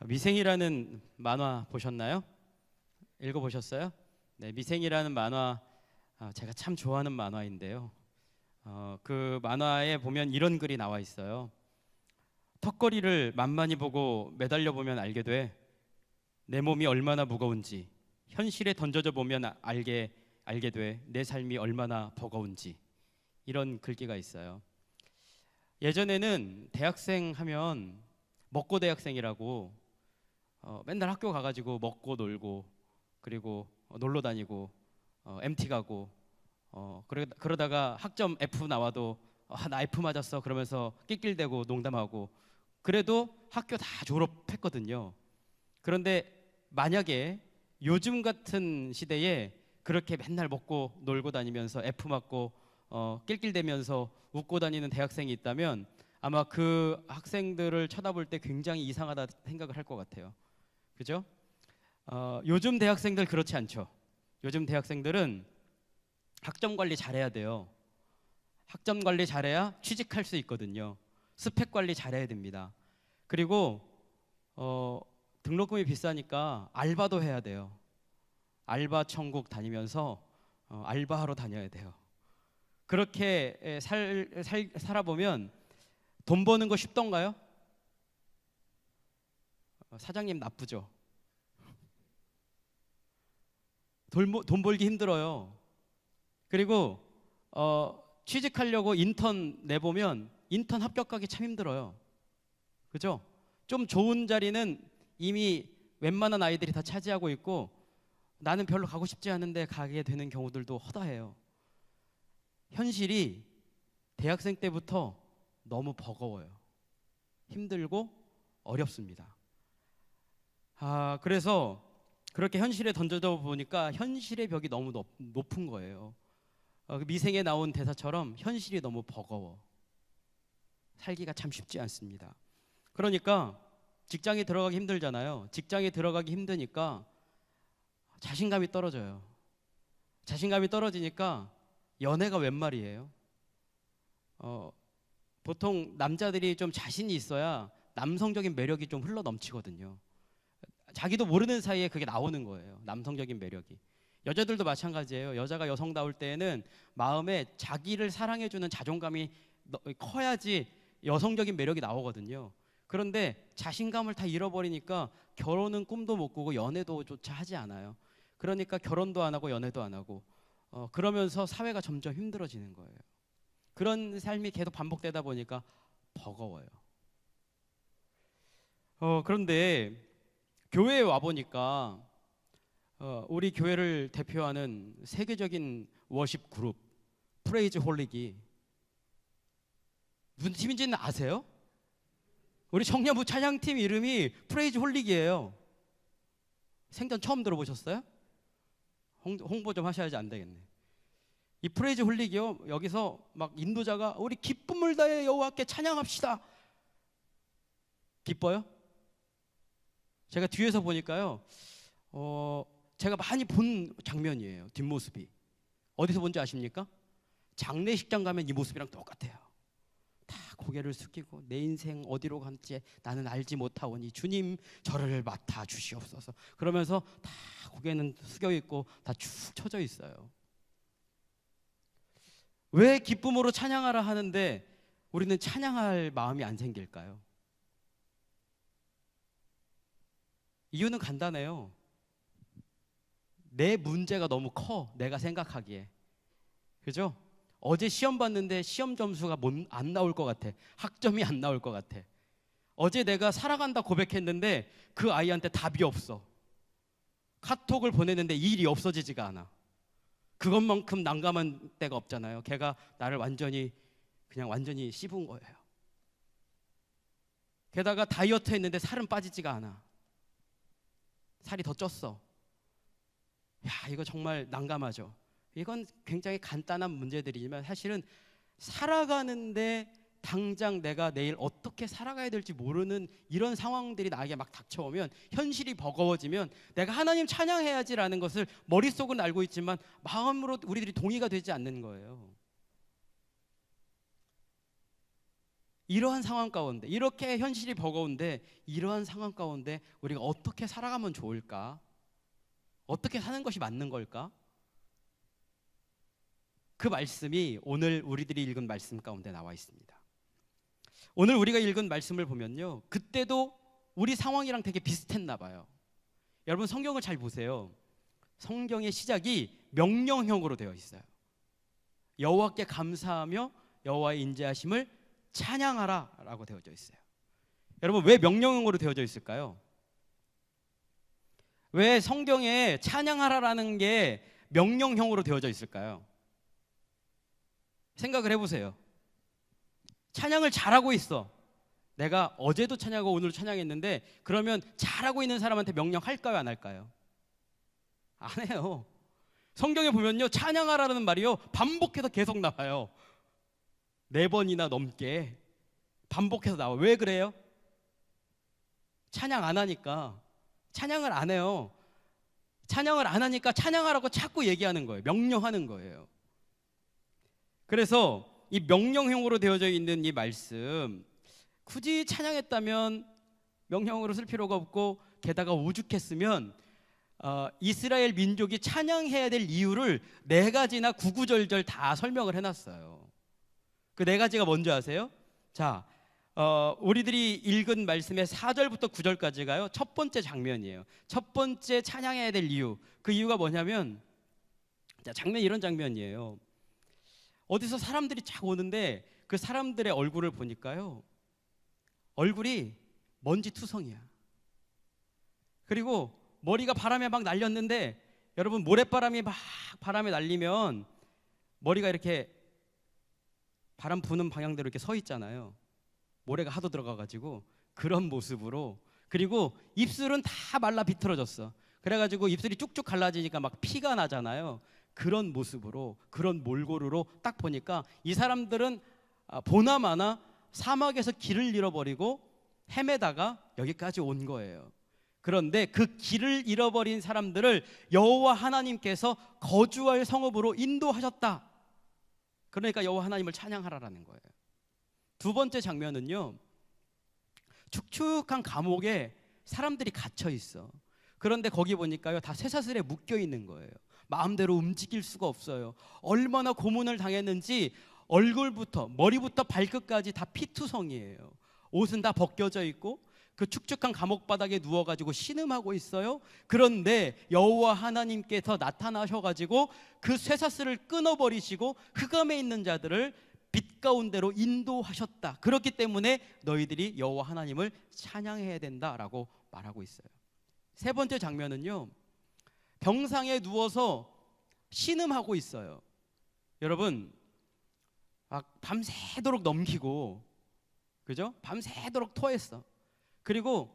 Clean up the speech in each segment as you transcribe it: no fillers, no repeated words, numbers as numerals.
미생이라는 만화 보셨나요? 읽어보셨어요? 네, 미생이라는 만화 제가 참 좋아하는 만화인데요. 그 만화에 보면 이런 글이 나와 있어요. 턱걸이를 만만히 보고 매달려 보면 알게 돼. 내 몸이 얼마나 무거운지 현실에 던져져 보면 알게 돼. 내 삶이 얼마나 버거운지. 이런 글귀가 있어요. 예전에는 대학생 하면 먹고 대학생이라고 맨날 학교 가가지고 먹고 놀고 그리고 놀러 다니고 MT 가고 그러다가 학점 F 나와도 나 F 맞았어 그러면서 낄낄대고 농담하고 그래도 학교 다 졸업했거든요. 그런데 만약에 요즘 같은 시대에 그렇게 맨날 먹고 놀고 다니면서 F 맞고 낄낄대면서 웃고 다니는 대학생이 있다면 아마 그 학생들을 쳐다볼 때 굉장히 이상하다 생각을 할 것 같아요. 그죠? 요즘 대학생들 그렇지 않죠. 요즘 대학생들은 학점 관리 잘해야 돼요. 학점 관리 잘해야 취직할 수 있거든요. 스펙 관리 잘해야 됩니다. 그리고 등록금이 비싸니까 알바도 해야 돼요. 알바 천국 다니면서 알바하러 다녀야 돼요. 그렇게 살아보면 돈 버는 거 쉽던가요? 사장님 나쁘죠. 돈 벌기 힘들어요. 그리고 취직하려고 인턴 내보면 인턴 합격하기 참 힘들어요. 그죠? 좀 좋은 자리는 이미 웬만한 아이들이 다 차지하고 있고 나는 별로 가고 싶지 않은데 가게 되는 경우들도 허다해요. 현실이 대학생 때부터 너무 버거워요. 힘들고 어렵습니다. 그래서 그렇게 현실에 던져져 보니까 현실의 벽이 너무 높은 거예요. 미생에 나온 대사처럼 현실이 너무 버거워. 살기가 참 쉽지 않습니다. 그러니까 직장에 들어가기 힘들잖아요. 직장에 들어가기 힘드니까 자신감이 떨어져요. 자신감이 떨어지니까 연애가 웬 말이에요. 보통 남자들이 좀 자신이 있어야 남성적인 매력이 좀 흘러 넘치거든요. 자기도 모르는 사이에 그게 나오는 거예요. 남성적인 매력이. 여자들도 마찬가지예요. 여자가 여성다울 때에는 마음에 자기를 사랑해주는 자존감이 커야지 여성적인 매력이 나오거든요. 그런데 자신감을 다 잃어버리니까 결혼은 꿈도 못 꾸고 연애도 조차 하지 않아요. 그러니까 결혼도 안 하고 연애도 안 하고 그러면서 사회가 점점 힘들어지는 거예요. 그런 삶이 계속 반복되다 보니까 버거워요. 그런데 교회에 와 보니까 우리 교회를 대표하는 세계적인 워십 그룹 프레이즈 홀릭이 무슨 팀인지는 아세요? 우리 청년부 찬양팀 이름이 프레이즈 홀릭이에요. 생전 처음 들어보셨어요? 홍보 좀 하셔야지 안 되겠네. 이 프레이즈 홀릭이요, 여기서 막 인도자가 우리 기쁨을 다해 여호와께 찬양합시다. 기뻐요? 제가 뒤에서 보니까요, 제가 많이 본 장면이에요. 뒷모습이. 어디서 본지 아십니까? 장례식장 가면 이 모습이랑 똑같아요. 다 고개를 숙이고 내 인생 어디로 갈지 나는 알지 못하오니 주님 저를 맡아 주시옵소서. 그러면서 다 고개는 숙여 있고 다 축 처져 있어요. 왜 기쁨으로 찬양하라 하는데 우리는 찬양할 마음이 안 생길까요? 이유는 간단해요. 내 문제가 너무 커, 내가 생각하기에. 그죠? 어제 시험 봤는데 시험 점수가 안 나올 것 같아. 학점이 안 나올 것 같아. 어제 내가 사랑한다 고백했는데 그 아이한테 답이 없어. 카톡을 보냈는데 일이 없어지지가 않아. 그것만큼 난감한 때가 없잖아요. 걔가 나를 완전히 씹은 거예요. 게다가 다이어트 했는데 살은 빠지지가 않아. 살이 더 쪘어. 이거 정말 난감하죠. 이건 굉장히 간단한 문제들이지만 사실은 살아가는데 당장 내가 내일 어떻게 살아가야 될지 모르는 이런 상황들이 나에게 막 닥쳐오면 현실이 버거워지면 내가 하나님 찬양해야지라는 것을 머릿속은 알고 있지만 마음으로 우리들이 동의가 되지 않는 거예요. 이러한 상황 가운데, 이렇게 현실이 버거운데 이러한 상황 가운데 우리가 어떻게 살아가면 좋을까? 어떻게 사는 것이 맞는 걸까? 그 말씀이 오늘 우리들이 읽은 말씀 가운데 나와 있습니다. 오늘 우리가 읽은 말씀을 보면요, 그때도 우리 상황이랑 되게 비슷했나 봐요. 여러분 성경을 잘 보세요. 성경의 시작이 명령형으로 되어 있어요. 여호와께 감사하며 여호와의 인자하심을 찬양하라 라고 되어져 있어요. 여러분 왜 명령형으로 되어져 있을까요? 왜 성경에 찬양하라라는 게 명령형으로 되어져 있을까요? 생각을 해보세요. 찬양을 잘하고 있어. 내가 어제도 찬양하고 오늘도 찬양했는데 그러면 잘하고 있는 사람한테 명령할까요? 안 할까요? 안 해요. 성경에 보면요, 찬양하라는 말이요 반복해서 계속 나와요. 4번이나 넘게 반복해서 나와요. 왜 그래요? 찬양 안 하니까. 찬양을 안 해요. 찬양을 안 하니까 찬양하라고 자꾸 얘기하는 거예요. 명령하는 거예요. 그래서 이 명령형으로 되어져 있는 이 말씀, 굳이 찬양했다면 명령으로 쓸 필요가 없고, 게다가 오죽했으면 이스라엘 민족이 찬양해야 될 이유를 4가지나 구구절절 다 설명을 해놨어요. 그 4가지가 뭔지 아세요? 자, 우리들이 읽은 말씀의 4절부터 9절까지가요 첫 번째 장면이에요. 첫 번째 찬양해야 될 이유, 그 이유가 뭐냐면, 자, 장면이 이런 장면이에요. 어디서 사람들이 쫙 오는데 그 사람들의 얼굴을 보니까요, 얼굴이 먼지투성이야. 그리고 머리가 바람에 막 날렸는데, 여러분 모래바람이 막 바람에 날리면 머리가 이렇게 바람 부는 방향대로 이렇게 서 있잖아요. 모래가 하도 들어가가지고 그런 모습으로. 그리고 입술은 다 말라 비틀어졌어. 그래가지고 입술이 쭉쭉 갈라지니까 막 피가 나잖아요. 그런 모습으로, 그런 몰골으로 딱 보니까 이 사람들은 보나마나 사막에서 길을 잃어버리고 헤매다가 여기까지 온 거예요. 그런데 그 길을 잃어버린 사람들을 여호와 하나님께서 거주할 성읍으로 인도하셨다. 그러니까 여호와 하나님을 찬양하라라는 거예요. 두 번째 장면은요, 축축한 감옥에 사람들이 gat혀 있어. 그런데 거기 보니까요 다 쇠사슬에 묶여 있는 거예요. 마음대로 움직일 수가 없어요. 얼마나 고문을 당했는지 얼굴부터 머리부터 발끝까지 다 피투성이에요. 옷은 다 벗겨져 있고 그 축축한 감옥 바닥에 누워가지고 신음하고 있어요. 그런데 여호와 하나님께서 나타나셔가지고 그 쇠사슬을 끊어버리시고 흑암에 있는 자들을 빛 가운데로 인도하셨다. 그렇기 때문에 너희들이 여호와 하나님을 찬양해야 된다라고 말하고 있어요. 세 번째 장면은요, 병상에 누워서 신음하고 있어요. 여러분 밤새도록 넘기고, 그죠? 밤새도록 토했어. 그리고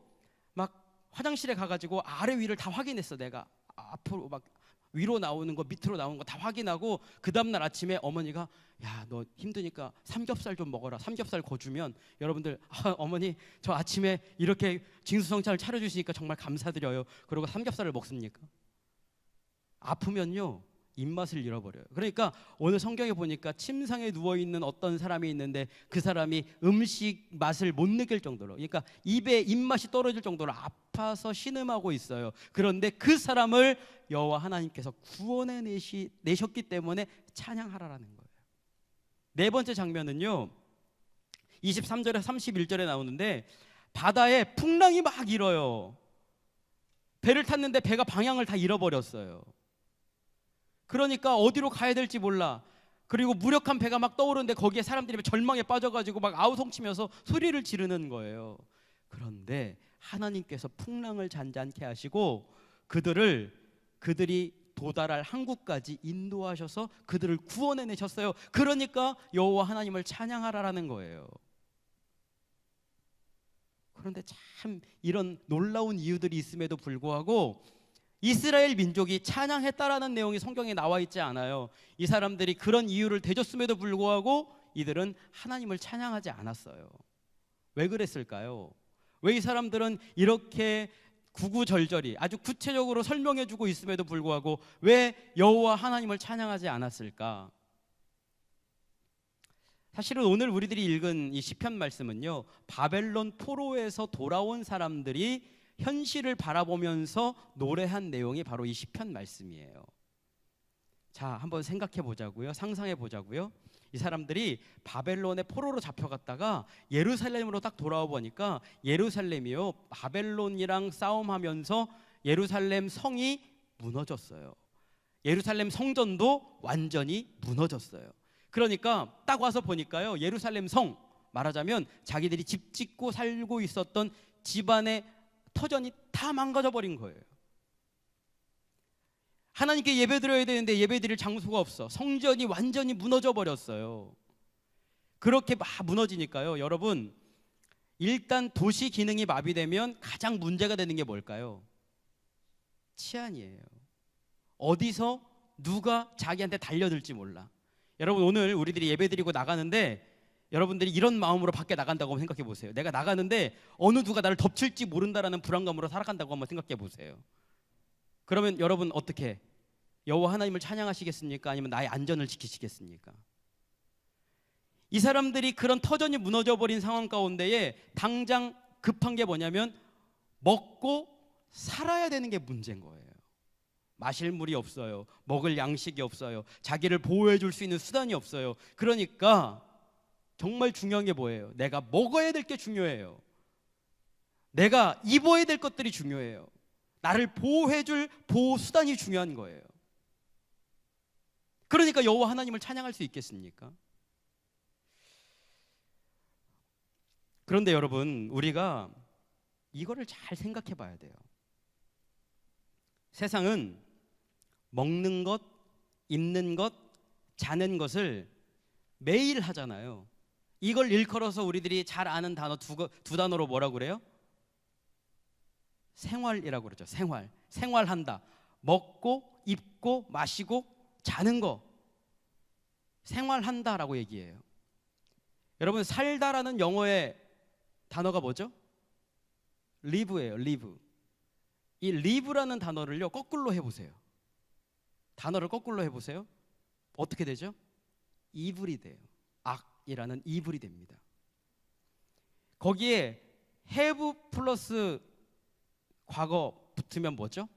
막 화장실에 가가지고 아래 위를 다 확인했어. 내가 앞으로 막 위로 나오는 거 밑으로 나오는 거 다 확인하고, 그 다음날 아침에 어머니가 야, 너 힘드니까 삼겹살 좀 먹어라. 삼겹살 거주면 여러분들 어머니 저 아침에 이렇게 진수성찬을 차려주시니까 정말 감사드려요. 그러고 삼겹살을 먹습니까? 아프면요 입맛을 잃어버려요. 그러니까 오늘 성경에 보니까 침상에 누워있는 어떤 사람이 있는데 그 사람이 음식 맛을 못 느낄 정도로, 그러니까 입에 입맛이 떨어질 정도로 아파서 신음하고 있어요. 그런데 그 사람을 여호와 하나님께서 구원해 내셨기 때문에 찬양하라라는 거예요. 네 번째 장면은요 23절에 31절에 나오는데, 바다에 풍랑이 막 일어요. 배를 탔는데 배가 방향을 다 잃어버렸어요. 그러니까 어디로 가야 될지 몰라. 그리고 무력한 배가 막 떠오르는데 거기에 사람들이 절망에 빠져가지고 막 아우성치면서 소리를 지르는 거예요. 그런데 하나님께서 풍랑을 잔잔케 하시고 그들이 도달할 항구까지 인도하셔서 그들을 구원해 내셨어요. 그러니까 여호와 하나님을 찬양하라라는 거예요. 그런데 참 이런 놀라운 이유들이 있음에도 불구하고 이스라엘 민족이 찬양했다라는 내용이 성경에 나와 있지 않아요. 이 사람들이 그런 이유를 대줬음에도 불구하고 이들은 하나님을 찬양하지 않았어요. 왜 그랬을까요? 왜 이 사람들은 이렇게 구구절절히 아주 구체적으로 설명해주고 있음에도 불구하고 왜 여호와 하나님을 찬양하지 않았을까? 사실은 오늘 우리들이 읽은 이 시편 말씀은요, 바벨론 포로에서 돌아온 사람들이 현실을 바라보면서 노래한 내용이 바로 이 시편 말씀이에요. 자, 한번 생각해 보자고요. 상상해 보자고요. 이 사람들이 바벨론의 포로로 잡혀갔다가 예루살렘으로 딱 돌아와 보니까 예루살렘이요, 바벨론이랑 싸움하면서 예루살렘 성이 무너졌어요. 예루살렘 성전도 완전히 무너졌어요. 그러니까 딱 와서 보니까요, 예루살렘 성, 말하자면 자기들이 집 짓고 살고 있었던 집안의 터전이 다 망가져 버린 거예요. 하나님께 예배드려야 되는데 예배드릴 장소가 없어. 성전이 완전히 무너져 버렸어요. 그렇게 막 무너지니까요, 여러분, 일단 도시 기능이 마비되면 가장 문제가 되는 게 뭘까요? 치안이에요. 어디서 누가 자기한테 달려들지 몰라. 여러분, 오늘 우리들이 예배드리고 나가는데 여러분들이 이런 마음으로 밖에 나간다고 생각해 보세요. 내가 나가는데 어느 누가 나를 덮칠지 모른다라는 불안감으로 살아간다고 한번 생각해 보세요. 그러면 여러분 어떻게 여호와 하나님을 찬양하시겠습니까? 아니면 나의 안전을 지키시겠습니까? 이 사람들이 그런 터전이 무너져 버린 상황 가운데에 당장 급한 게 뭐냐면 먹고 살아야 되는 게 문제인 거예요. 마실 물이 없어요. 먹을 양식이 없어요. 자기를 보호해 줄 수 있는 수단이 없어요. 그러니까 정말 중요한 게 뭐예요? 내가 먹어야 될 게 중요해요. 내가 입어야 될 것들이 중요해요. 나를 보호해 줄 보호 수단이 중요한 거예요. 그러니까 여호와 하나님을 찬양할 수 있겠습니까? 그런데 여러분, 우리가 이거를 잘 생각해 봐야 돼요. 세상은 먹는 것, 입는 것, 자는 것을 매일 하잖아요. 이걸 일컬어서 우리들이 잘 아는 단어 두 단어로 뭐라고 그래요? 생활이라고 그러죠. 생활. 생활한다. 먹고 입고 마시고 자는 거. 생활한다라고 얘기해요. 여러분, 살다라는 영어의 단어가 뭐죠? live예요. live. 이 live라는 단어를요, 거꾸로 해보세요. 단어를 거꾸로 해보세요. 어떻게 되죠? evil이 돼요. 악이라는 evil이 됩니다. 거기에 have 플러스 과거 붙으면 뭐죠?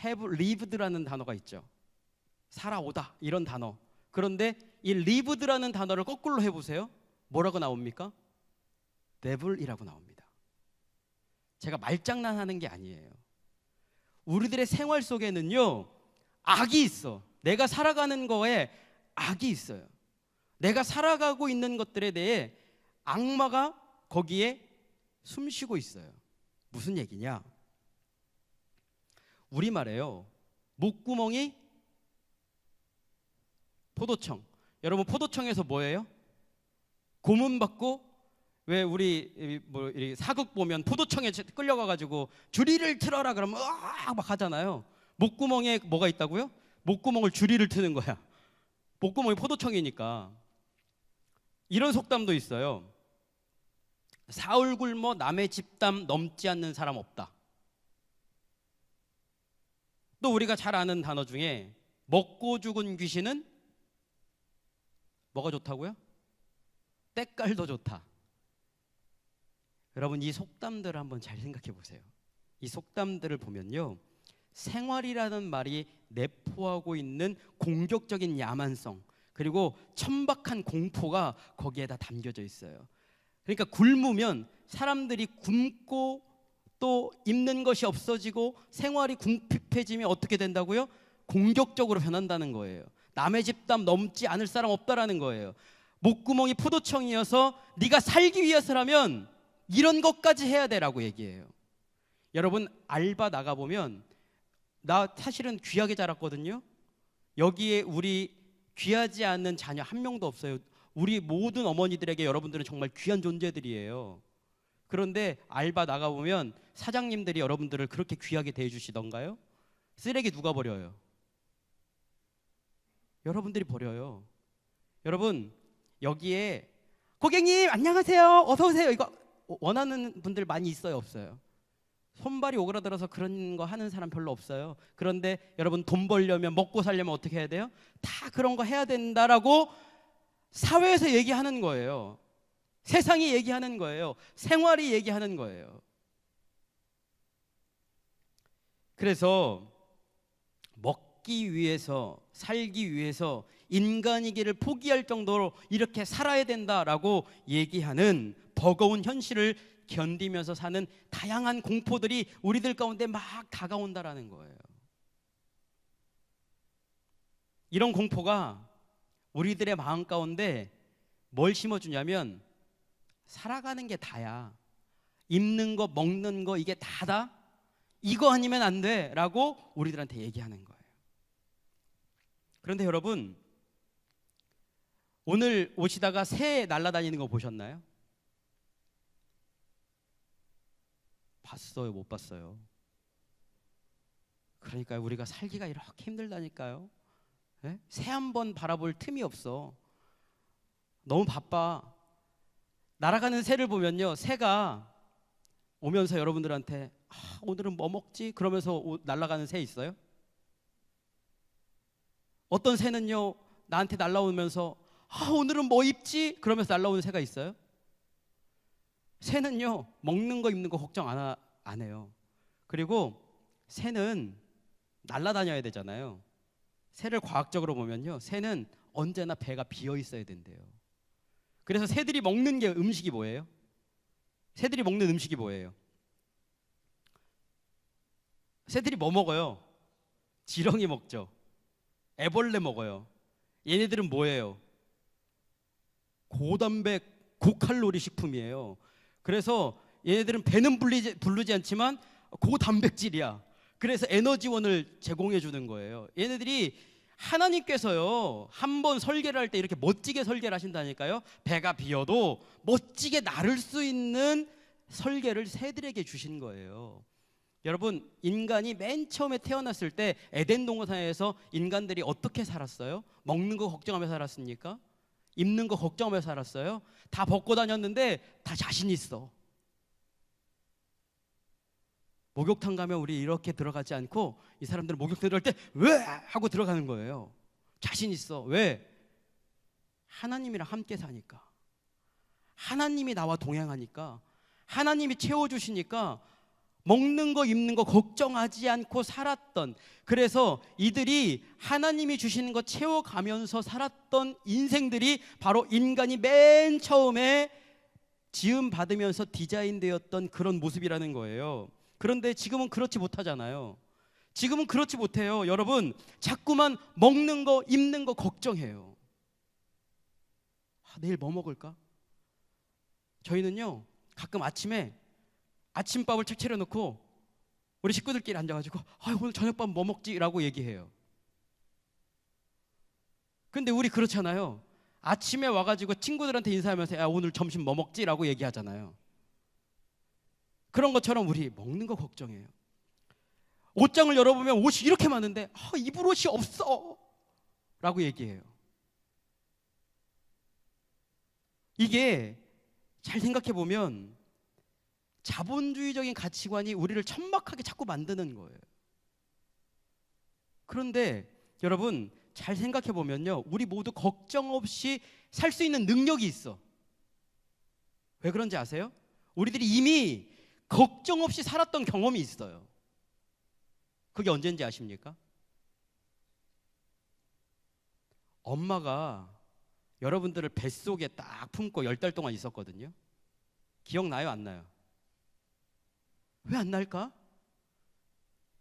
have lived라는 단어가 있죠. 살아오다, 이런 단어. 그런데 이 lived라는 단어를 거꾸로 해보세요. 뭐라고 나옵니까? devil이라고 나옵니다. 제가 말장난하는 게 아니에요. 우리들의 생활 속에는요, 악이 있어. 내가 살아가는 거에 악이 있어요. 내가 살아가고 있는 것들에 대해 악마가 거기에 숨쉬고 있어요. 무슨 얘기냐? 우리말에요, 목구멍이 포도청. 여러분, 포도청에서 뭐예요? 고문 받고, 왜 우리 뭐 사극 보면 포도청에 끌려가가지고 주리를 틀어라 그러면 으악 막 하잖아요. 목구멍에 뭐가 있다고요? 목구멍을 주리를 트는 거야. 목구멍이 포도청이니까. 이런 속담도 있어요. 사흘 굶어 남의 집담 넘지 않는 사람 없다. 또 우리가 잘 아는 단어 중에 먹고 죽은 귀신은 뭐가 좋다고요? 때깔도 좋다. 여러분, 이 속담들을 한번 잘 생각해 보세요. 이 속담들을 보면요, 생활이라는 말이 내포하고 있는 공격적인 야만성, 그리고 천박한 공포가 거기에다 담겨져 있어요. 그러니까 굶으면 사람들이 굶고 또 입는 것이 없어지고 생활이 궁핍해지면 어떻게 된다고요? 공격적으로 변한다는 거예요. 남의 집담 넘지 않을 사람 없다라는 거예요. 목구멍이 포도청이어서 네가 살기 위해서라면 이런 것까지 해야 되라고 얘기해요. 여러분, 알바 나가보면, 나 사실은 귀하게 자랐거든요. 여기에 우리 귀하지 않는 자녀 한 명도 없어요. 우리 모든 어머니들에게 여러분들은 정말 귀한 존재들이에요. 그런데 알바 나가보면 사장님들이 여러분들을 그렇게 귀하게 대해주시던가요? 쓰레기 누가 버려요? 여러분들이 버려요. 여러분, 여기에 고객님 안녕하세요, 어서 오세요, 이거 원하는 분들 많이 있어요, 없어요? 손발이 오그라들어서 그런 거 하는 사람 별로 없어요. 그런데 여러분, 돈 벌려면, 먹고 살려면 어떻게 해야 돼요? 다 그런 거 해야 된다라고 사회에서 얘기하는 거예요. 세상이 얘기하는 거예요. 생활이 얘기하는 거예요. 그래서 먹기 위해서, 살기 위해서 인간이기를 포기할 정도로 이렇게 살아야 된다라고 얘기하는 버거운 현실을 견디면서 사는 다양한 공포들이 우리들 가운데 막 다가온다라는 거예요. 이런 공포가 우리들의 마음 가운데 뭘 심어주냐면 살아가는 게 다야. 입는 거, 먹는 거 이게 다다. 이거 아니면 안 돼 라고 우리들한테 얘기하는 거예요. 그런데 여러분, 오늘 오시다가 새 날아다니는 거 보셨나요? 봤어요? 못 봤어요? 그러니까 우리가 살기가 이렇게 힘들다니까요. 네? 새 한 번 바라볼 틈이 없어. 너무 바빠. 날아가는 새를 보면요, 새가 오면서 여러분들한테 오늘은 뭐 먹지? 그러면서 날아가는 새 있어요? 어떤 새는요, 나한테 날아오면서 오늘은 뭐 입지? 그러면서 날아오는 새가 있어요? 새는요, 먹는 거 입는 거 걱정 안 해요. 그리고 새는 날아다녀야 되잖아요. 새를 과학적으로 보면요, 새는 언제나 배가 비어 있어야 된대요. 그래서 새들이 먹는 게 음식이 뭐예요? 새들이 먹는 음식이 뭐예요? 새들이 뭐 먹어요? 지렁이 먹죠. 애벌레 먹어요. 얘네들은 뭐예요? 고단백, 고칼로리 식품이에요. 그래서 얘네들은 배는 부르지 않지만 고단백질이야. 그래서 에너지원을 제공해 주는 거예요. 얘네들이 하나님께서요, 한번 설계를 할 때 이렇게 멋지게 설계를 하신다니까요. 배가 비어도 멋지게 나를 수 있는 설계를 새들에게 주신 거예요. 여러분, 인간이 맨 처음에 태어났을 때 에덴 동산에서 인간들이 어떻게 살았어요? 먹는 거 걱정하며 살았습니까? 입는 거 걱정하며 살았어요? 다 벗고 다녔는데 다 자신 있어. 목욕탕 가면 우리 이렇게 들어가지 않고 이 사람들은 목욕탕 들어갈 때 왜? 하고 들어가는 거예요. 자신 있어. 왜? 하나님이랑 함께 사니까. 하나님이 나와 동행하니까. 하나님이 채워주시니까 먹는 거 입는 거 걱정하지 않고 살았던, 그래서 이들이 하나님이 주시는 거 채워가면서 살았던 인생들이 바로 인간이 맨 처음에 지음 받으면서 디자인되었던 그런 모습이라는 거예요. 그런데 지금은 그렇지 못하잖아요. 지금은 그렇지 못해요. 여러분, 자꾸만 먹는 거 입는 거 걱정해요. 내일 뭐 먹을까? 저희는요, 가끔 아침에 아침밥을 책 차려놓고 우리 식구들끼리 앉아가지고 오늘 저녁밥 뭐 먹지? 라고 얘기해요. 근데 우리 그렇잖아요. 아침에 와가지고 친구들한테 인사하면서 야, 오늘 점심 뭐 먹지? 라고 얘기하잖아요. 그런 것처럼 우리 먹는 거 걱정해요. 옷장을 열어보면 옷이 이렇게 많은데 입을 옷이 없어 라고 얘기해요. 이게 잘 생각해보면 자본주의적인 가치관이 우리를 천박하게 자꾸 만드는 거예요. 그런데 여러분, 잘 생각해보면요, 우리 모두 걱정 없이 살 수 있는 능력이 있어. 왜 그런지 아세요? 우리들이 이미 걱정 없이 살았던 경험이 있어요. 그게 언제인지 아십니까? 엄마가 여러분들을 뱃속에 딱 품고 10달 동안 있었거든요. 기억나요? 안 나요? 왜 안 날까?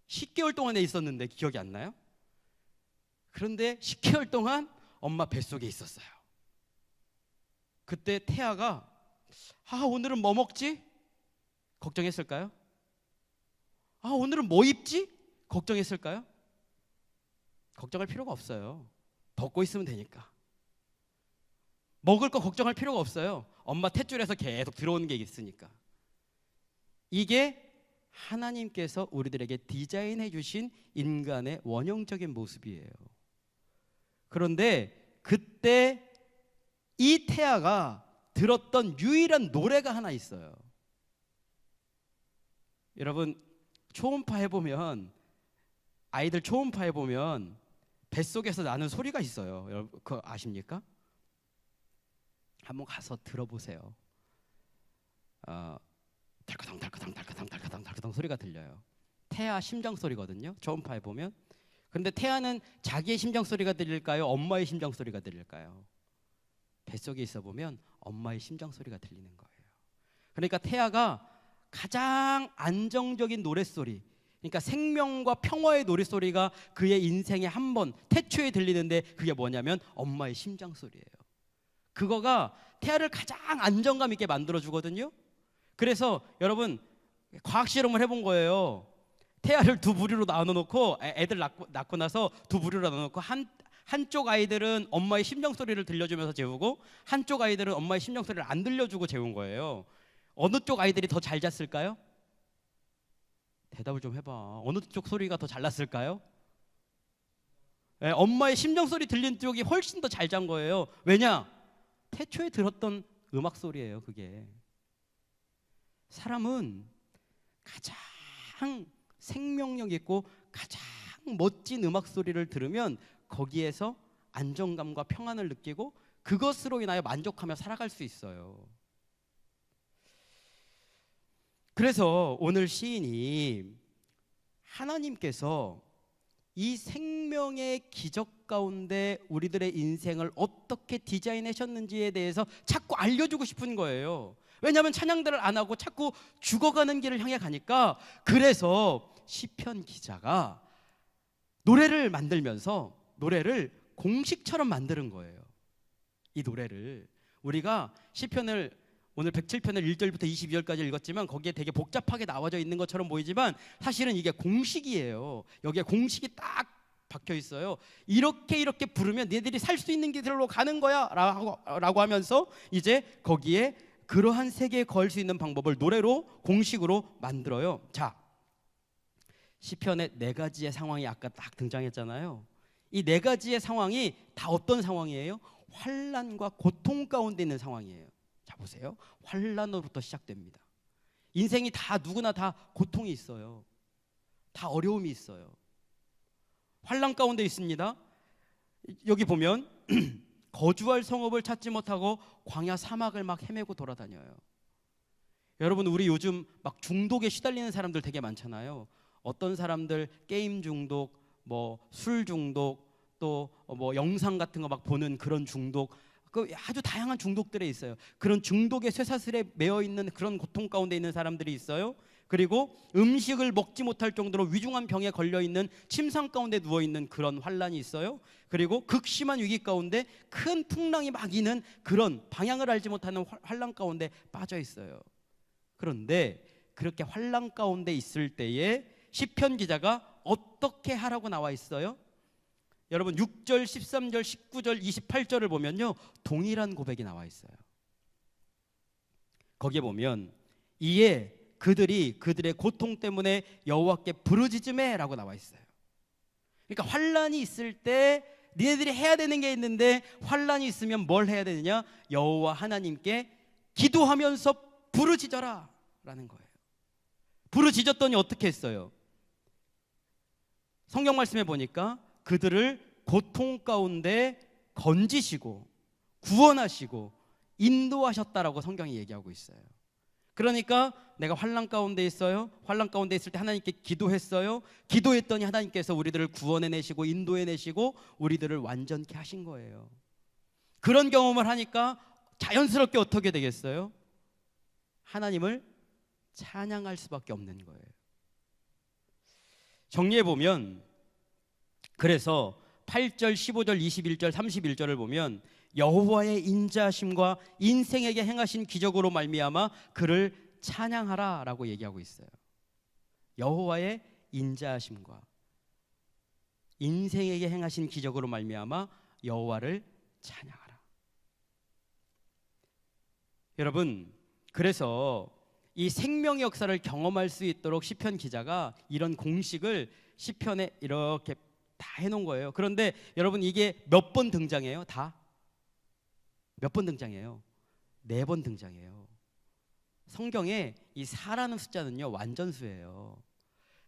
10개월 동안에 있었는데 기억이 안 나요? 그런데 10개월 동안 엄마 뱃속에 있었어요. 그때 태아가 오늘은 뭐 먹지? 걱정했을까요? 오늘은 뭐 입지? 걱정했을까요? 걱정할 필요가 없어요. 벗고 있으면 되니까. 먹을 거 걱정할 필요가 없어요. 엄마 탯줄에서 계속 들어오는 게 있으니까. 이게 하나님께서 우리들에게 디자인해 주신 인간의 원형적인 모습이에요. 그런데 그때 이 태아가 들었던 유일한 노래가 하나 있어요. 여러분, 초음파 해보면, 아이들 초음파 해보면 뱃속에서 나는 소리가 있어요. 여러분, 그거 아십니까? 한번 가서 들어보세요. 덜커덩 덜커덩 덜커덩 덜커덩 덜커덩 소리가 들려요. 태아 심장 소리거든요. 초음파에 보면. 그런데 태아는 자기의 심장 소리가 들릴까요? 엄마의 심장 소리가 들릴까요? 뱃속에 있어 보면 엄마의 심장 소리가 들리는 거예요. 그러니까 태아가 가장 안정적인 노랫소리, 그러니까 생명과 평화의 노랫소리가 그의 인생에 한 번 태초에 들리는데 그게 뭐냐면 엄마의 심장 소리예요. 그거가 태아를 가장 안정감 있게 만들어 주거든요. 그래서 여러분 과학 실험을 해본 거예요. 태아를 두 부류로 나눠 놓고 애들 낳고 나서 두 부류로 나눠 놓고 한쪽 아이들은 엄마의 심장 소리를 들려주면서 재우고 한쪽 아이들은 엄마의 심장 소리를 안 들려주고 재운 거예요. 어느 쪽 아이들이 더 잘 잤을까요? 대답을 좀 해봐. 어느 쪽 소리가 더 잘 났을까요? 엄마의 심장 소리 들린 쪽이 훨씬 더 잘 잔 거예요. 왜냐? 태초에 들었던 음악 소리예요. 그게. 사람은 가장 생명력 있고 가장 멋진 음악 소리를 들으면 거기에서 안정감과 평안을 느끼고 그것으로 인하여 만족하며 살아갈 수 있어요. 그래서 오늘 시인이 하나님께서 이 생명의 기적 가운데 우리들의 인생을 어떻게 디자인하셨는지에 대해서 자꾸 알려주고 싶은 거예요. 왜냐하면 찬양들을 안 하고 자꾸 죽어가는 길을 향해 가니까. 그래서 시편 기자가 노래를 만들면서 노래를 공식처럼 만드는 거예요. 이 노래를 우리가 시편을 오늘 107편을 1절부터 22절까지 읽었지만 거기에 되게 복잡하게 나와져 있는 것처럼 보이지만 사실은 이게 공식이에요. 여기에 공식이 딱 박혀 있어요. 이렇게 부르면 너희들이 살 수 있는 길로 가는 거야 라고 하면서 이제 거기에 그러한 세계에 거할 수 있는 방법을 노래로 공식으로 만들어요. 자, 시편의 네 가지의 상황이 아까 딱 등장했잖아요. 이 네 가지의 상황이 다 어떤 상황이에요? 환난과 고통 가운데 있는 상황이에요. 자, 보세요. 환난으로부터 시작됩니다. 인생이 다 누구나 다 고통이 있어요. 다 어려움이 있어요. 환난 가운데 있습니다. 여기 보면 거주할 성읍을 찾지 못하고 광야 사막을 막 헤매고 돌아다녀요. 여러분, 우리 요즘 막 중독에 시달리는 사람들 되게 많잖아요. 어떤 사람들 게임 중독, 뭐 술 중독, 또 뭐 영상 같은 거 막 보는 그런 중독, 그 아주 다양한 중독들에 있어요. 그런 중독의 쇠사슬에 매여 있는 그런 고통 가운데 있는 사람들이 있어요. 그리고 음식을 먹지 못할 정도로 위중한 병에 걸려 있는 침상 가운데 누워 있는 그런 환란이 있어요. 그리고 극심한 위기 가운데 큰 풍랑이 막 이는 그런 방향을 알지 못하는 환란 가운데 빠져 있어요. 그런데 그렇게 환란 가운데 있을 때에 시편 기자가 어떻게 하라고 나와 있어요? 여러분 6절, 13절, 19절, 28절을 보면요 동일한 고백이 나와 있어요. 거기에 보면 이에 그들이 그들의 고통 때문에 여호와께 부르짖으매 라고 나와 있어요. 그러니까 환란이 있을 때 니네들이 해야 되는 게 있는데 환란이 있으면 뭘 해야 되느냐? 여호와 하나님께 기도하면서 부르짖어라 라는 거예요. 부르짖었더니 어떻게 했어요? 성경 말씀에 보니까 그들을 고통 가운데 건지시고 구원하시고 인도하셨다라고 성경이 얘기하고 있어요. 그러니까 내가 환난 가운데 있어요. 환난 가운데 있을 때 하나님께 기도했어요. 기도했더니 하나님께서 우리들을 구원해내시고 인도해내시고 우리들을 완전케 하신 거예요. 그런 경험을 하니까 자연스럽게 어떻게 되겠어요? 하나님을 찬양할 수밖에 없는 거예요. 정리해보면 그래서 8절, 15절, 21절, 31절을 보면 여호와의 인자하심과 인생에게 행하신 기적으로 말미암아 그를 찬양하라 라고 얘기하고 있어요. 여호와의 인자하심과 인생에게 행하신 기적으로 말미암아 여호와를 찬양하라. 여러분, 그래서 이 생명의 역사를 경험할 수 있도록 시편 기자가 이런 공식을 시편에 이렇게 다 해놓은 거예요. 그런데 여러분 이게 몇 번 등장해요? 다? 몇 번 등장해요? 4번 등장해요. 성경에 이 4라는 숫자는요 완전수예요.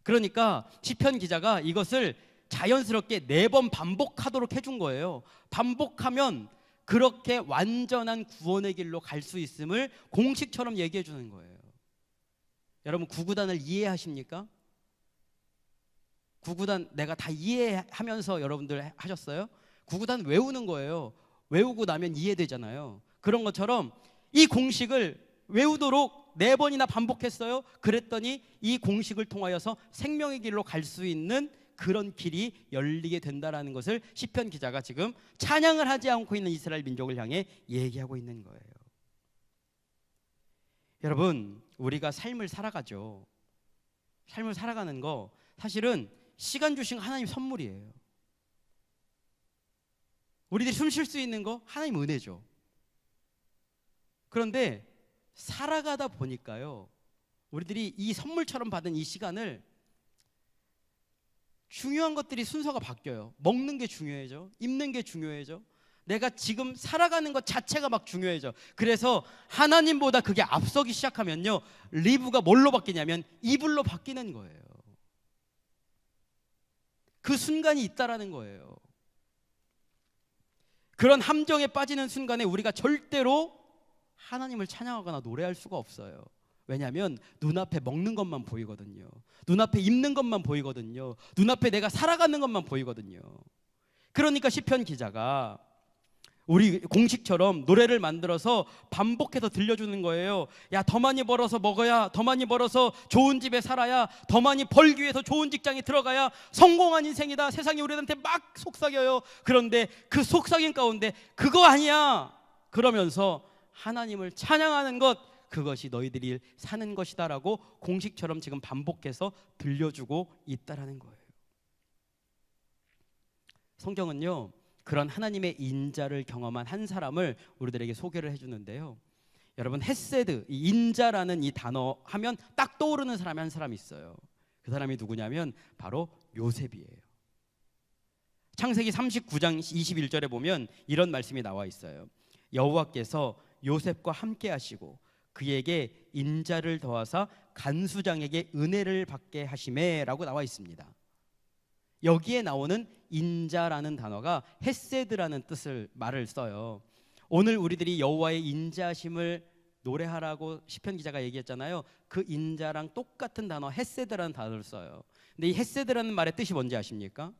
그러니까 시편 기자가 이것을 자연스럽게 4번 반복하도록 해준 거예요. 반복하면 그렇게 완전한 구원의 길로 갈 수 있음을 공식처럼 얘기해 주는 거예요. 여러분, 구구단을 이해하십니까? 구구단 내가 다 이해하면서 여러분들 하셨어요? 구구단 외우는 거예요. 외우고 나면 이해되잖아요. 그런 것처럼 이 공식을 외우도록 4번이나 반복했어요. 그랬더니 이 공식을 통하여서 생명의 길로 갈 수 있는 그런 길이 열리게 된다라는 것을 시편 기자가 지금 찬양을 하지 않고 있는 이스라엘 민족을 향해 얘기하고 있는 거예요. 여러분, 우리가 삶을 살아가죠. 삶을 살아가는 거 사실은 시간 주신 하나님 선물이에요. 우리들이 숨 쉴 수 있는 거 하나님 은혜죠. 그런데 살아가다 보니까요, 우리들이 이 선물처럼 받은 이 시간을 중요한 것들이 순서가 바뀌어요. 먹는 게 중요해져. 입는 게 중요해져. 내가 지금 살아가는 것 자체가 막 중요해져. 그래서 하나님보다 그게 앞서기 시작하면요, 리브가 뭘로 바뀌냐면 이불로 바뀌는 거예요. 그 순간이 있다라는 거예요. 그런 함정에 빠지는 순간에 우리가 절대로 하나님을 찬양하거나 노래할 수가 없어요. 왜냐하면 눈앞에 먹는 것만 보이거든요. 눈앞에 입는 것만 보이거든요. 눈앞에 내가 살아가는 것만 보이거든요. 그러니까 시편 기자가 우리 공식처럼 노래를 만들어서 반복해서 들려주는 거예요. 야, 더 많이 벌어서 먹어야, 더 많이 벌어서 좋은 집에 살아야, 더 많이 벌기 위해서 좋은 직장에 들어가야 성공한 인생이다. 세상이 우리한테 막 속삭여요. 그런데 그 속삭임 가운데 그거 아니야 그러면서 하나님을 찬양하는 것, 그것이 너희들이 사는 것이다라고 공식처럼 지금 반복해서 들려주고 있다라는 거예요. 성경은요, 그런 하나님의 인자를 경험한 한 사람을 우리들에게 소개를 해주는데요. 여러분, 헤세드, 이 인자라는 이 단어 하면 딱 떠오르는 사람이 한 사람이 있어요. 그 사람이 누구냐면 바로 요셉이에요. 창세기 39장 21절에 보면 이런 말씀이 나와 있어요. 여호와께서 요셉과 함께 하시고 그에게 인자를 더하사 간수장에게 은혜를 받게 하시매라고 나와 있습니다. 여기에 나오는 인자라는 단어가 헤세드라는 말을 써요. 오늘 우리들이 여호와의 인자심을 노래하라고 시편 기자가 얘기했잖아요. 그 인자랑 똑같은 단어 헤세드라는 단어를 써요. 근데 이 헤세드라는 말의 뜻이 뭔지 아십니까?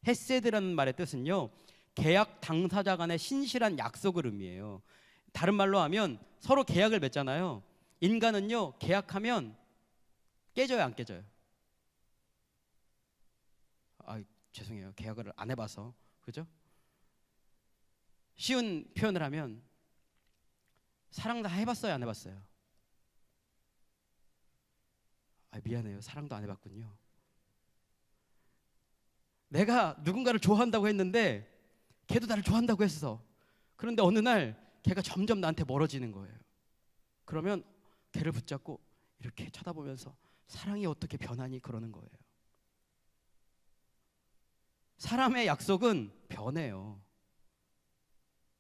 헤세드라는 말의 뜻은요, 계약 당사자 간의 신실한 약속을 의미해요. 다른 말로 하면 서로 계약을 맺잖아요. 인간은요, 계약하면 깨져요, 안 깨져요? 죄송해요, 계약을 안 해봐서. 그죠? 쉬운 표현을 하면 사랑 다 해봤어요, 안 해봤어요? 미안해요, 사랑도 안 해봤군요. 내가 누군가를 좋아한다고 했는데 걔도 나를 좋아한다고 했어. 그런데 어느 날 걔가 점점 나한테 멀어지는 거예요. 그러면 걔를 붙잡고 이렇게 쳐다보면서 사랑이 어떻게 변하니 그러는 거예요. 사람의 약속은 변해요.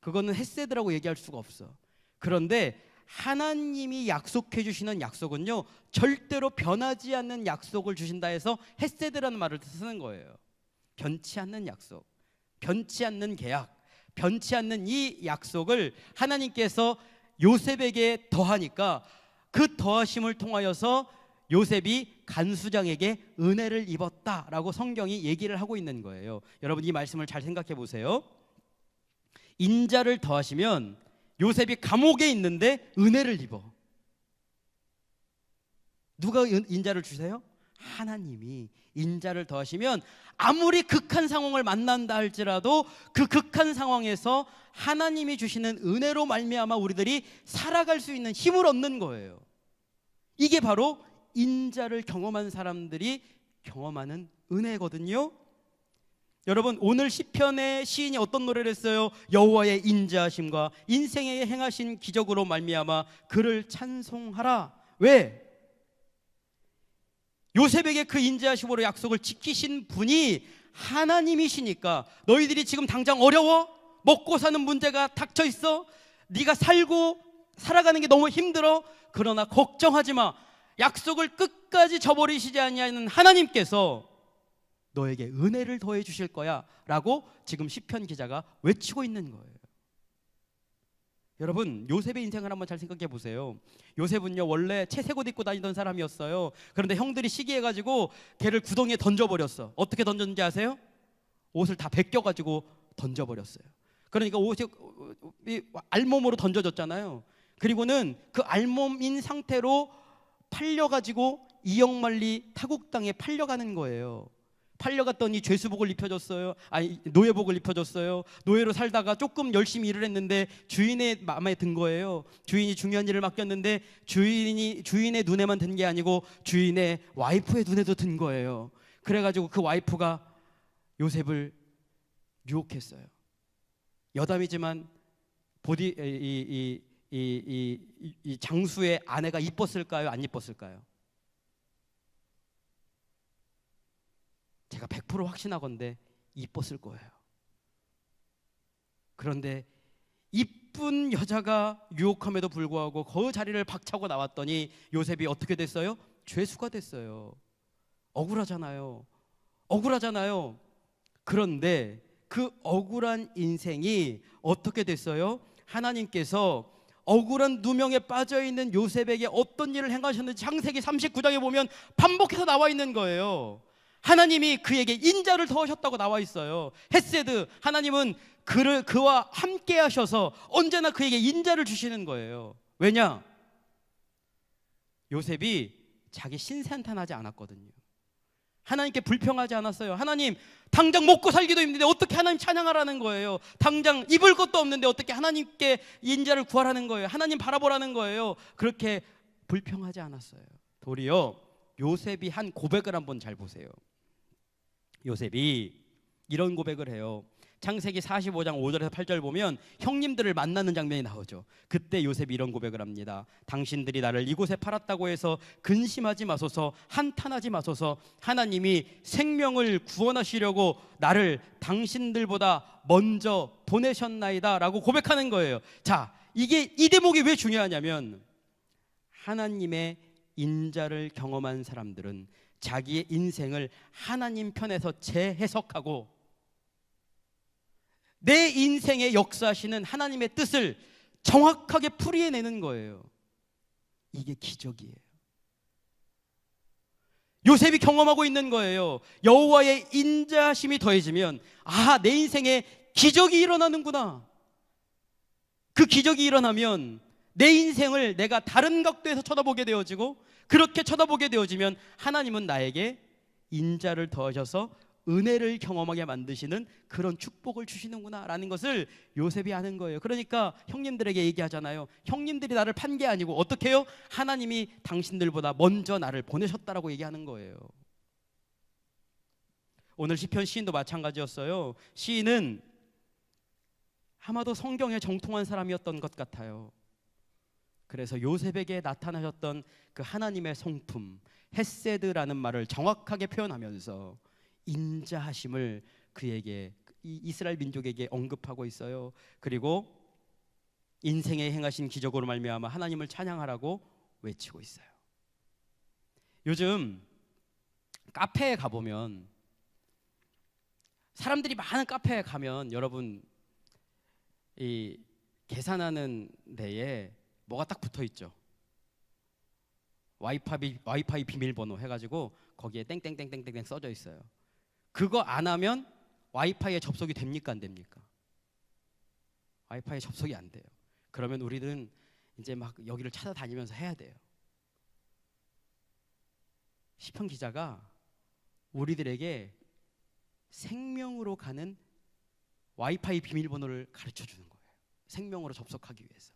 그거는 헤세드라고 얘기할 수가 없어. 그런데 하나님이 약속해 주시는 약속은요, 절대로 변하지 않는 약속을 주신다 해서 헤세드라는 말을 쓰는 거예요. 변치 않는 약속, 변치 않는 계약, 변치 않는 이 약속을 하나님께서 요셉에게 더하니까 그 더하심을 통하여서 요셉이 간수장에게 은혜를 입었다라고 성경이 얘기를 하고 있는 거예요. 여러분, 이 말씀을 잘 생각해 보세요. 인자를 더하시면 요셉이 감옥에 있는데 은혜를 입어. 누가 인자를 주세요? 하나님이 인자를 더하시면 아무리 극한 상황을 만난다 할지라도 그 극한 상황에서 하나님이 주시는 은혜로 말미암아 우리들이 살아갈 수 있는 힘을 얻는 거예요. 이게 바로 인자를 경험한 사람들이 경험하는 은혜거든요. 여러분, 오늘 시편의 시인이 어떤 노래를 했어요? 여호와의 인자하심과 인생에 행하신 기적으로 말미암아 그를 찬송하라. 왜? 요셉에게 그 인자하심으로 약속을 지키신 분이 하나님이시니까. 너희들이 지금 당장 어려워? 먹고 사는 문제가 닥쳐 있어? 네가 살아가는 게 너무 힘들어? 그러나 걱정하지 마. 약속을 끝까지 저버리시지 아니하는 하나님께서 너에게 은혜를 더해 주실 거야 라고 지금 시편 기자가 외치고 있는 거예요. 여러분, 요셉의 인생을 한번 잘 생각해 보세요. 요셉은요, 원래 채색옷 입고 다니던 사람이었어요. 그런데 형들이 시기해가지고 걔를 구덩이에 던져버렸어. 어떻게 던졌는지 아세요? 옷을 다 벗겨가지고 던져버렸어요. 그러니까 옷이 알몸으로 던져졌잖아요. 그리고는 그 알몸인 상태로 팔려가지고 이역만리 타국 땅에 팔려가는 거예요. 팔려갔더니 죄수복을 입혀줬어요. 아니, 노예복을 입혀줬어요. 노예로 살다가 조금 열심히 일을 했는데 주인의 마음에 든 거예요. 주인이 중요한 일을 맡겼는데 주인의 눈에만 든 게 아니고 주인의 와이프의 눈에도 든 거예요. 그래가지고 그 와이프가 요셉을 유혹했어요. 여담이지만 이 장수의 아내가 이뻤을까요? 안 이뻤을까요? 제가 100% 확신하건대 이뻤을 거예요. 그런데 이쁜 여자가 유혹함에도 불구하고 그 자리를 박차고 나왔더니 요셉이 어떻게 됐어요? 죄수가 됐어요. 억울하잖아요. 그런데 그 억울한 인생이 어떻게 됐어요? 하나님께서 억울한 누명에 빠져있는 요셉에게 어떤 일을 행하셨는지 창세기 39장에 보면 반복해서 나와 있는 거예요. 하나님이 그에게 인자를 더하셨다고 나와 있어요. 헤세드, 하나님은 그와 함께 하셔서 언제나 그에게 인자를 주시는 거예요. 왜냐? 요셉이 자기 신세한탄하지 않았거든요. 하나님께 불평하지 않았어요. 하나님, 당장 먹고 살기도 힘든데 어떻게 하나님 찬양하라는 거예요. 당장 입을 것도 없는데 어떻게 하나님께 인자를 구하라는 거예요. 하나님 바라보라는 거예요. 그렇게 불평하지 않았어요. 도리어 요셉이 한 고백을 한번 잘 보세요. 요셉이 이런 고백을 해요. 창세기 45장 5절에서 8절 보면 형님들을 만나는 장면이 나오죠. 그때 요셉이 이런 고백을 합니다. 당신들이 나를 이곳에 팔았다고 해서 근심하지 마소서, 한탄하지 마소서. 하나님이 생명을 구원하시려고 나를 당신들보다 먼저 보내셨나이다 라고 고백하는 거예요. 자, 이 대목이 왜 중요하냐면 하나님의 인자를 경험한 사람들은 자기의 인생을 하나님 편에서 재해석하고 내 인생에 역사하시는 하나님의 뜻을 정확하게 풀이해내는 거예요. 이게 기적이에요. 요셉이 경험하고 있는 거예요. 여호와의 인자심이 더해지면 내 인생에 기적이 일어나는구나. 그 기적이 일어나면 내 인생을 내가 다른 각도에서 쳐다보게 되어지고, 그렇게 쳐다보게 되어지면 하나님은 나에게 인자를 더하셔서 은혜를 경험하게 만드시는 그런 축복을 주시는구나 라는 것을 요셉이 아는 거예요. 그러니까 형님들에게 얘기하잖아요. 형님들이 나를 판 게 아니고 어떻게 해요? 하나님이 당신들보다 먼저 나를 보내셨다라고 얘기하는 거예요. 오늘 시편 시인도 마찬가지였어요. 시인은 아마도 성경에 정통한 사람이었던 것 같아요. 그래서 요셉에게 나타나셨던 그 하나님의 성품, 헤세드라는 말을 정확하게 표현하면서 인자하심을 그에게, 이스라엘 민족에게 언급하고 있어요. 그리고 인생에 행하신 기적으로 말미암아 하나님을 찬양하라고 외치고 있어요. 요즘 카페에 가보면, 사람들이 많은 카페에 가면 여러분 이 계산하는 데에 뭐가 딱 붙어 있죠. 와이파이 비밀번호 해가지고 거기에 땡땡땡땡땡 써져 있어요. 그거 안 하면 와이파이에 접속이 됩니까, 안 됩니까? 와이파이에 접속이 안 돼요. 그러면 우리는 이제 막 여기를 찾아다니면서 해야 돼요. 시편 기자가 우리들에게 생명으로 가는 와이파이 비밀번호를 가르쳐 주는 거예요. 생명으로 접속하기 위해서.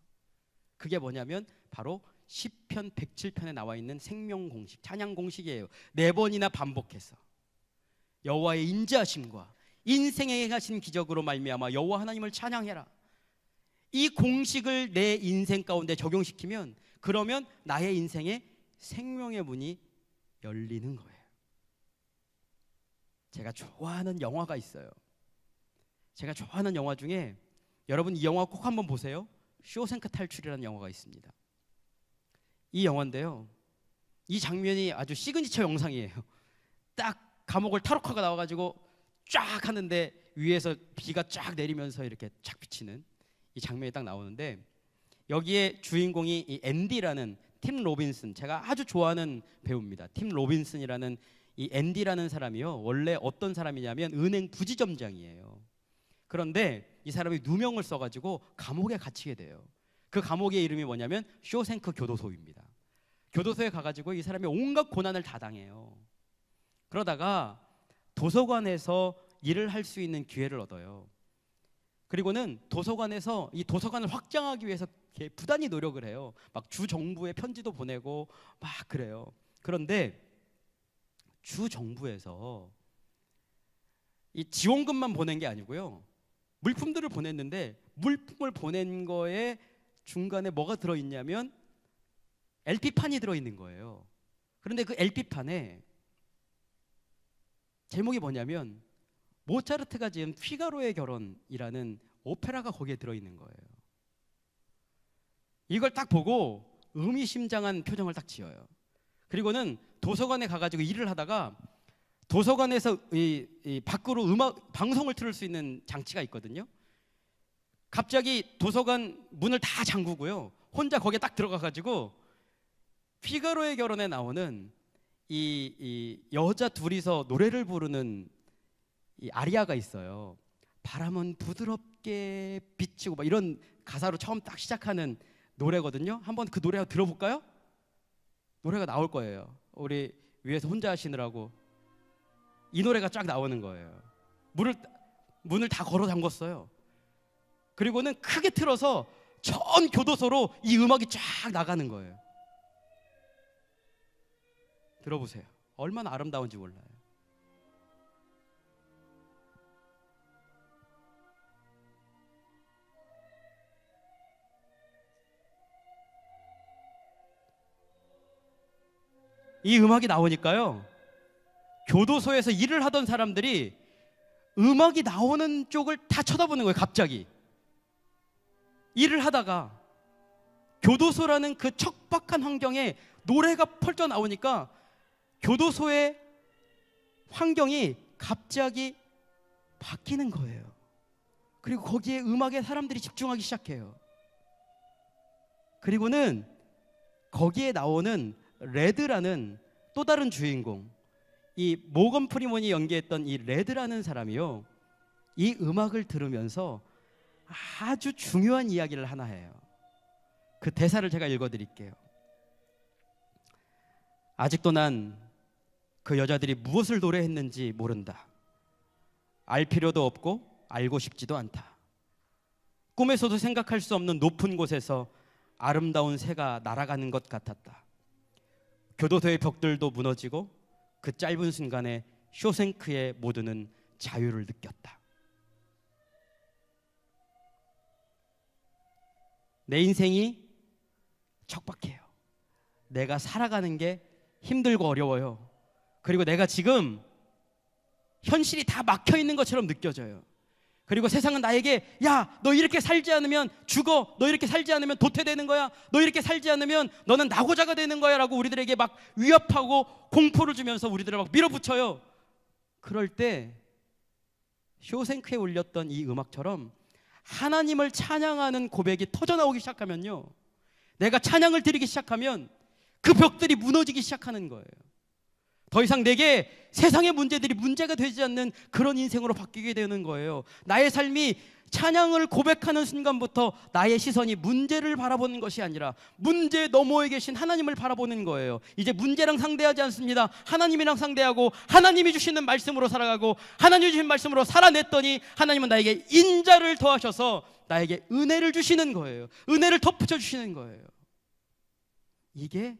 그게 뭐냐면 바로 시편 107편에 나와 있는 생명 공식, 찬양 공식이에요. 4번이나 반복해서 여호와의 인자하심과 인생에 행하신 기적으로 말미암아 여호와 하나님을 찬양해라. 이 공식을 내 인생 가운데 적용시키면, 그러면 나의 인생에 생명의 문이 열리는 거예요. 제가 좋아하는 영화가 있어요. 제가 좋아하는 영화 중에, 여러분 이 영화 꼭 한번 보세요. 쇼생크 탈출이라는 영화가 있습니다. 이 영화인데요, 이 장면이 아주 시그니처 영상이에요. 딱 감옥을 탈옥하가 나와가지고 쫙 하는데 위에서 비가 쫙 내리면서 이렇게 쫙 비치는 이 장면이 딱 나오는데, 여기에 주인공이 이 앤디라는 팀 로빈슨, 제가 아주 좋아하는 배우입니다. 팀 로빈슨이라는 이 앤디라는 사람이요, 원래 어떤 사람이냐면 은행 부지점장이에요. 그런데 이 사람이 누명을 써가지고 감옥에 갇히게 돼요. 그 감옥의 이름이 뭐냐면 쇼생크 교도소입니다. 교도소에 가가지고 이 사람이 온갖 고난을 다 당해요. 그러다가 도서관에서 일을 할 수 있는 기회를 얻어요. 그리고는 도서관에서 이 도서관을 확장하기 위해서 부단히 노력을 해요. 막 주 정부에 편지도 보내고 막 그래요. 그런데 주 정부에서 이 지원금만 보낸 게 아니고요, 물품들을 보냈는데 물품을 보낸 거에 중간에 뭐가 들어있냐면 LP판이 들어있는 거예요. 그런데 그 LP판에 제목이 뭐냐면 모차르트가 지은 피가로의 결혼이라는 오페라가 거기에 들어있는 거예요. 이걸 딱 보고 의미심장한 표정을 딱 지어요. 그리고는 도서관에 가가지고 일을 하다가 도서관에서 이 밖으로 음악 방송을 틀을 수 있는 장치가 있거든요. 갑자기 도서관 문을 다 잠그고요, 혼자 거기에 딱 들어가가지고 피가로의 결혼에 나오는 이 여자 둘이서 노래를 부르는 이 아리아가 있어요. 바람은 부드럽게 비치고 막 이런 가사로 처음 딱 시작하는 노래거든요. 한번 그 노래 들어볼까요? 노래가 나올 거예요. 우리 위에서 혼자 하시느라고 이 노래가 쫙 나오는 거예요. 문을 다 걸어 잠궜어요. 그리고는 크게 틀어서 전 교도소로 이 음악이 쫙 나가는 거예요. 들어보세요. 얼마나 아름다운지 몰라요. 이 음악이 나오니까요, 교도소에서 일을 하던 사람들이 음악이 나오는 쪽을 다 쳐다보는 거예요. 갑자기 일을 하다가 교도소라는 그 척박한 환경에 노래가 펄쩍 나오니까 교도소의 환경이 갑자기 바뀌는 거예요. 그리고 거기에 음악에 사람들이 집중하기 시작해요. 그리고는 거기에 나오는 레드라는 또 다른 주인공, 이 모건 프리먼이 연기했던 이 레드라는 사람이요, 이 음악을 들으면서 아주 중요한 이야기를 하나 해요. 그 대사를 제가 읽어드릴게요. 아직도 난 그 여자들이 무엇을 노래했는지 모른다. 알 필요도 없고 알고 싶지도 않다. 꿈에서도 생각할 수 없는 높은 곳에서 아름다운 새가 날아가는 것 같았다. 교도소의 벽들도 무너지고 그 짧은 순간에 쇼생크의 모두는 자유를 느꼈다. 내 인생이 척박해요. 내가 살아가는 게 힘들고 어려워요. 그리고 내가 지금 현실이 다 막혀 있는 것처럼 느껴져요. 그리고 세상은 나에게, 야, 너 이렇게 살지 않으면 죽어, 너 이렇게 살지 않으면 도태되는 거야, 너 이렇게 살지 않으면 너는 낙오자가 되는 거야 라고 우리들에게 막 위협하고 공포를 주면서 우리들을 막 밀어붙여요. 그럴 때 쇼생크에 울렸던 이 음악처럼 하나님을 찬양하는 고백이 터져나오기 시작하면요, 내가 찬양을 드리기 시작하면 그 벽들이 무너지기 시작하는 거예요. 더 이상 내게 세상의 문제들이 문제가 되지 않는 그런 인생으로 바뀌게 되는 거예요. 나의 삶이 찬양을 고백하는 순간부터 나의 시선이 문제를 바라보는 것이 아니라 문제 너머에 계신 하나님을 바라보는 거예요. 이제 문제랑 상대하지 않습니다. 하나님이랑 상대하고 하나님이 주시는 말씀으로 살아가고, 하나님이 주신 말씀으로 살아냈더니 하나님은 나에게 인자를 더하셔서 나에게 은혜를 주시는 거예요. 은혜를 덧붙여 주시는 거예요. 이게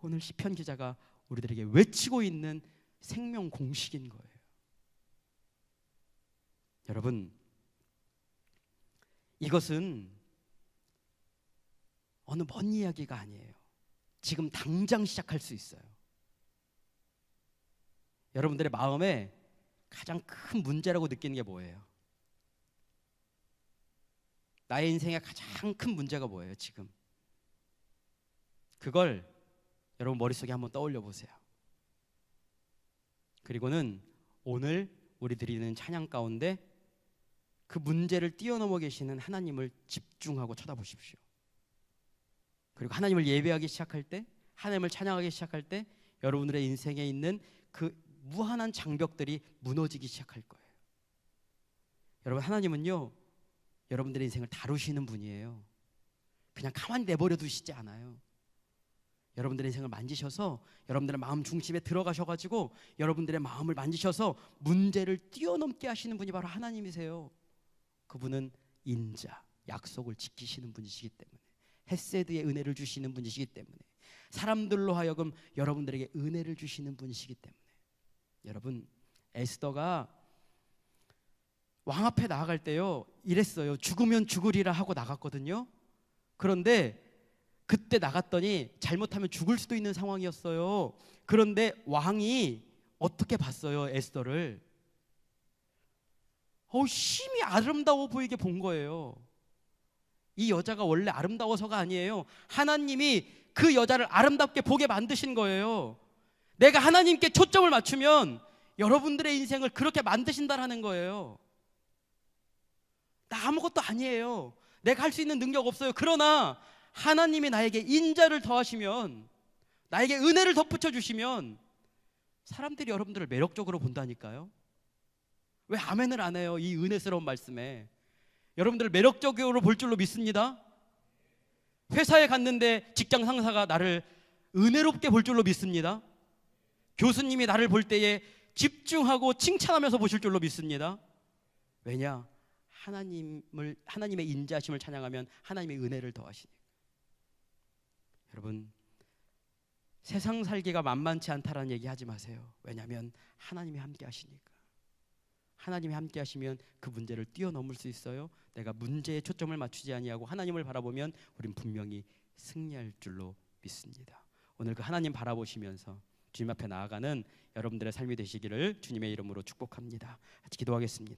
오늘 시편 기자가 우리들에게 외치고 있는 생명 공식인 거예요. 여러분, 이것은 어느 먼 이야기가 아니에요. 지금 당장 시작할 수 있어요. 여러분들의 마음에 가장 큰 문제라고 느끼는 게 뭐예요? 나의 인생의 가장 큰 문제가 뭐예요, 지금? 그걸 여러분 머릿속에 한번 떠올려 보세요. 그리고는 오늘 우리 드리는 찬양 가운데 그 문제를 뛰어넘어 계시는 하나님을 집중하고 쳐다보십시오. 그리고 하나님을 예배하기 시작할 때, 하나님을 찬양하기 시작할 때 여러분들의 인생에 있는 그 무한한 장벽들이 무너지기 시작할 거예요. 여러분, 하나님은요, 여러분들의 인생을 다루시는 분이에요. 그냥 가만히 내버려 두시지 않아요. 여러분들의 인생을 만지셔서 여러분들의 마음 중심에 들어가셔가지고 여러분들의 마음을 만지셔서 문제를 뛰어넘게 하시는 분이 바로 하나님이세요. 그분은 인자, 약속을 지키시는 분이시기 때문에, 헤세드의 은혜를 주시는 분이시기 때문에, 사람들로 하여금 여러분들에게 은혜를 주시는 분이시기 때문에. 여러분, 에스더가 왕 앞에 나아갈 때요, 이랬어요. 죽으면 죽으리라 하고 나갔거든요. 그런데 그때 나갔더니 잘못하면 죽을 수도 있는 상황이었어요. 그런데 왕이 어떻게 봤어요, 에스더를? 심히 아름다워 보이게 본 거예요. 이 여자가 원래 아름다워서가 아니에요. 하나님이 그 여자를 아름답게 보게 만드신 거예요. 내가 하나님께 초점을 맞추면 여러분들의 인생을 그렇게 만드신다라는 거예요. 나 아무것도 아니에요. 내가 할 수 있는 능력 없어요. 그러나 하나님이 나에게 인자를 더하시면, 나에게 은혜를 덧붙여 주시면 사람들이 여러분들을 매력적으로 본다니까요. 왜 아멘을 안 해요? 이 은혜스러운 말씀에 여러분들을 매력적으로 볼 줄로 믿습니다. 회사에 갔는데 직장 상사가 나를 은혜롭게 볼 줄로 믿습니다. 교수님이 나를 볼 때에 집중하고 칭찬하면서 보실 줄로 믿습니다. 왜냐? 하나님의 인자심을 찬양하면 하나님의 은혜를 더하시니까. 여러분, 세상 살기가 만만치 않다라는 얘기 하지 마세요. 왜냐하면 하나님이 함께 하시니까. 하나님이 함께 하시면 그 문제를 뛰어넘을 수 있어요. 내가 문제에 초점을 맞추지 아니하고 하나님을 바라보면 우린 분명히 승리할 줄로 믿습니다. 오늘 그 하나님 바라보시면서 주님 앞에 나아가는 여러분들의 삶이 되시기를 주님의 이름으로 축복합니다. 같이 기도하겠습니다.